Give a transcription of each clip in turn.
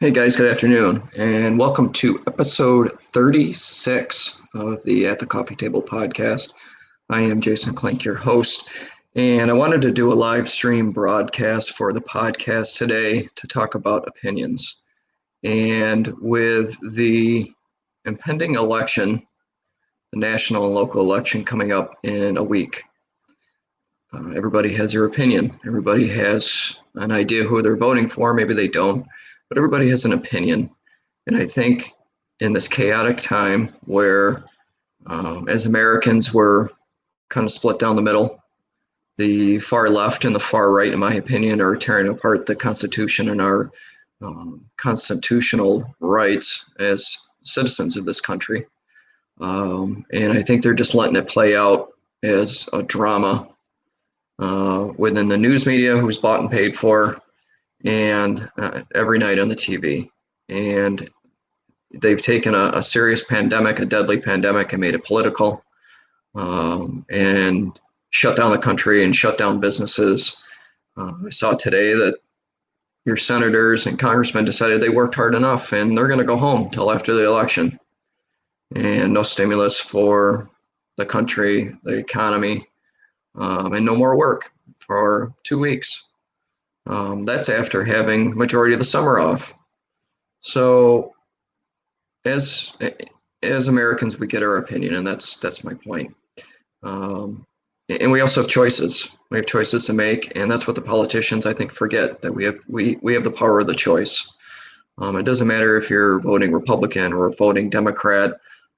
Hey guys, good afternoon, and welcome to episode 36 of the At the Coffee Table podcast. I am Jason Klink, your host, and I wanted to do a live stream broadcast for the podcast today to talk about opinions. And with the impending election, the national and local election coming up in a week, everybody has their opinion. Everybody has an idea who they're voting for. Maybe they don't, but everybody has an opinion. And I think in this chaotic time where, as Americans, we're kind of split down the middle, the far left and the far right, in my opinion, are tearing apart the Constitution and our constitutional rights as citizens of this country. And I think they're just letting it play out as a drama within the news media, who's bought and paid for, and every night on the TV. And they've taken a serious pandemic, a deadly pandemic, and made it political, and shut down the country and shut down businesses. I saw today that your senators and congressmen decided they worked hard enough and they're going to go home till after the election. And no stimulus for the country, the economy, and no more work for 2 weeks. That's after having majority of the summer off. So as Americans, we get our opinion, and that's my point. And we also have choices. We have choices to make, and that's what the politicians, I think, forget, that we have the power of the choice. It doesn't matter if you're voting Republican or voting Democrat.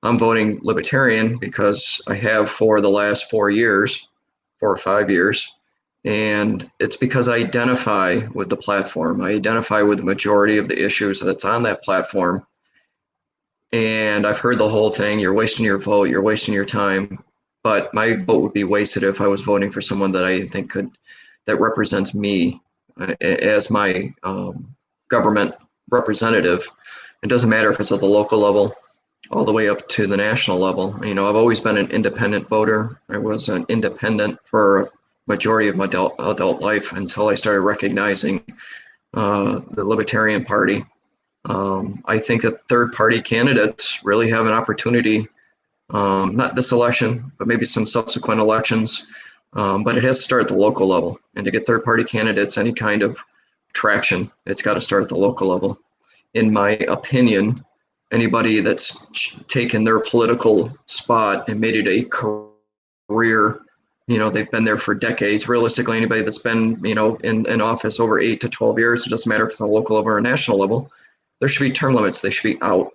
I'm voting Libertarian because I have for the last 4 or 5 years. And it's because I identify with the platform. I identify with the majority of the issues that's on that platform. And I've heard the whole thing, you're wasting your vote, you're wasting your time. But my vote would be wasted if I was voting for someone that I think that represents me as my government representative. It doesn't matter if it's at the local level, all the way up to the national level. You know, I've always been an independent voter. I was an independent for majority of my adult life until I started recognizing the Libertarian Party. I think that third party candidates really have an opportunity, not this election, but maybe some subsequent elections. But it has to start at the local level. And to get third party candidates any kind of traction, it's got to start at the local level. In my opinion, anybody that's taken their political spot and made it a career, you know, they've been there for decades. Realistically, anybody that's been, you know, in office over 8 to 12 years, it doesn't matter if it's on a local level or a national level, there should be term limits. They should be out.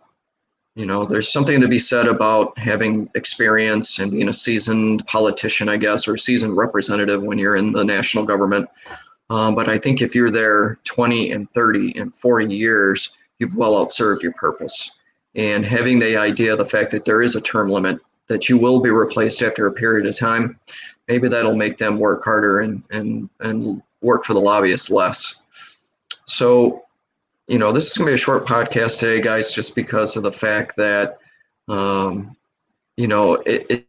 You know, there's something to be said about having experience and being a seasoned politician, I guess, or a seasoned representative when you're in the national government. But I think if you're there 20 and 30 and 40 years, you've well outserved your purpose. And having the idea, the fact that there is a term limit, that you will be replaced after a period of time, maybe that'll make them work harder and work for the lobbyists less. So, you know, this is going to be a short podcast today, guys, just because of the fact that, you know, it's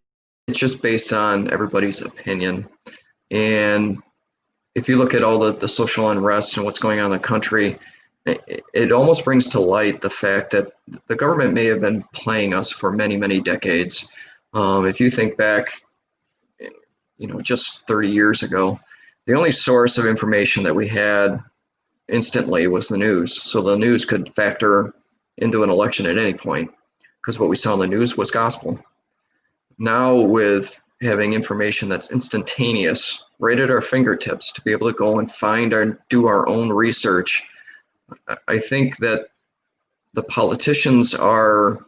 just based on everybody's opinion. And if you look at all the social unrest and what's going on in the country, it almost brings to light the fact that the government may have been playing us for many, many decades. If you think back, you know, just 30 years ago, the only source of information that we had instantly was the news. So the news could factor into an election at any point because what we saw in the news was gospel. Now with having information that's instantaneous right at our fingertips to be able to go and find and do our own research, I think that the politicians are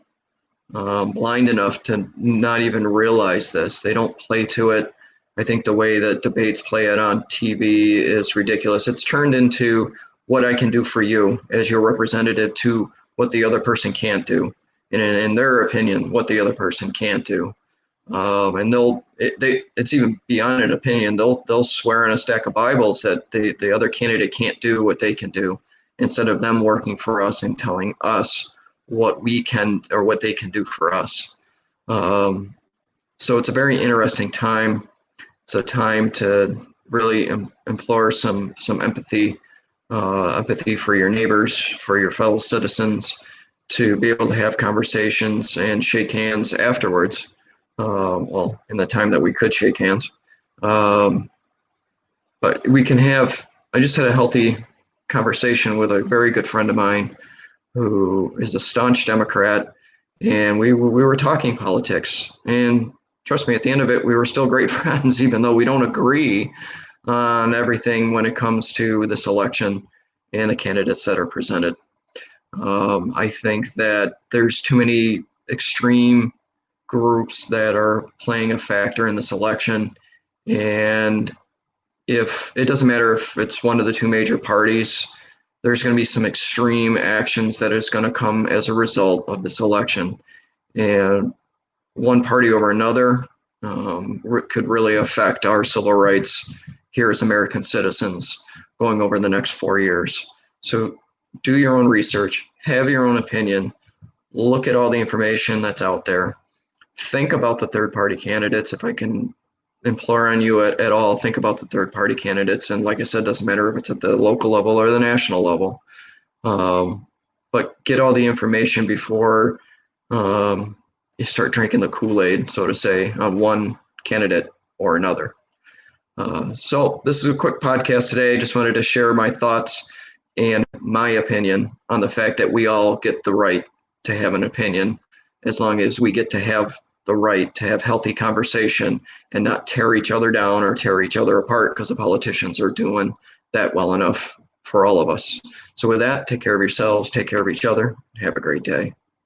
blind enough to not even realize this. They don't play to it. I think the way that debates play it on TV is ridiculous. It's turned into what I can do for you as your representative to what the other person can't do. And in their opinion, what the other person can't do. And it's even beyond an opinion. They'll swear on a stack of Bibles that the other candidate can't do what they can do, instead of them working for us and telling us what we can or what they can do for us. So it's a very interesting time. It's a time to really implore some empathy empathy for your neighbors, for your fellow citizens, to be able to have conversations and shake hands afterwards. Well, in the time that we could shake hands. But we can have, I just had a healthy conversation with a very good friend of mine who is a staunch Democrat, and we were talking politics. And trust me, at the end of it, we were still great friends, even though we don't agree on everything when it comes to this election and the candidates that are presented. I think that there's too many extreme groups that are playing a factor in this election. And if it doesn't matter if it's one of the two major parties, there's going to be some extreme actions that is going to come as a result of this election. And one party over another could really affect our civil rights here as American citizens going over the next 4 years. So do your own research, have your own opinion, look at all the information that's out there. Think about the third party candidates. If I can implore on you at all, think about the third party candidates. And like I said, doesn't matter if it's at the local level or the national level. But get all the information before you start drinking the Kool-Aid, so to say, on one candidate or another. So this is a quick podcast today. Just wanted to share my thoughts and my opinion on the fact that we all get the right to have an opinion, as long as we get to have the right to have healthy conversation and not tear each other down or tear each other apart, because the politicians are doing that well enough for all of us. So with that, take care of yourselves, take care of each other, have a great day.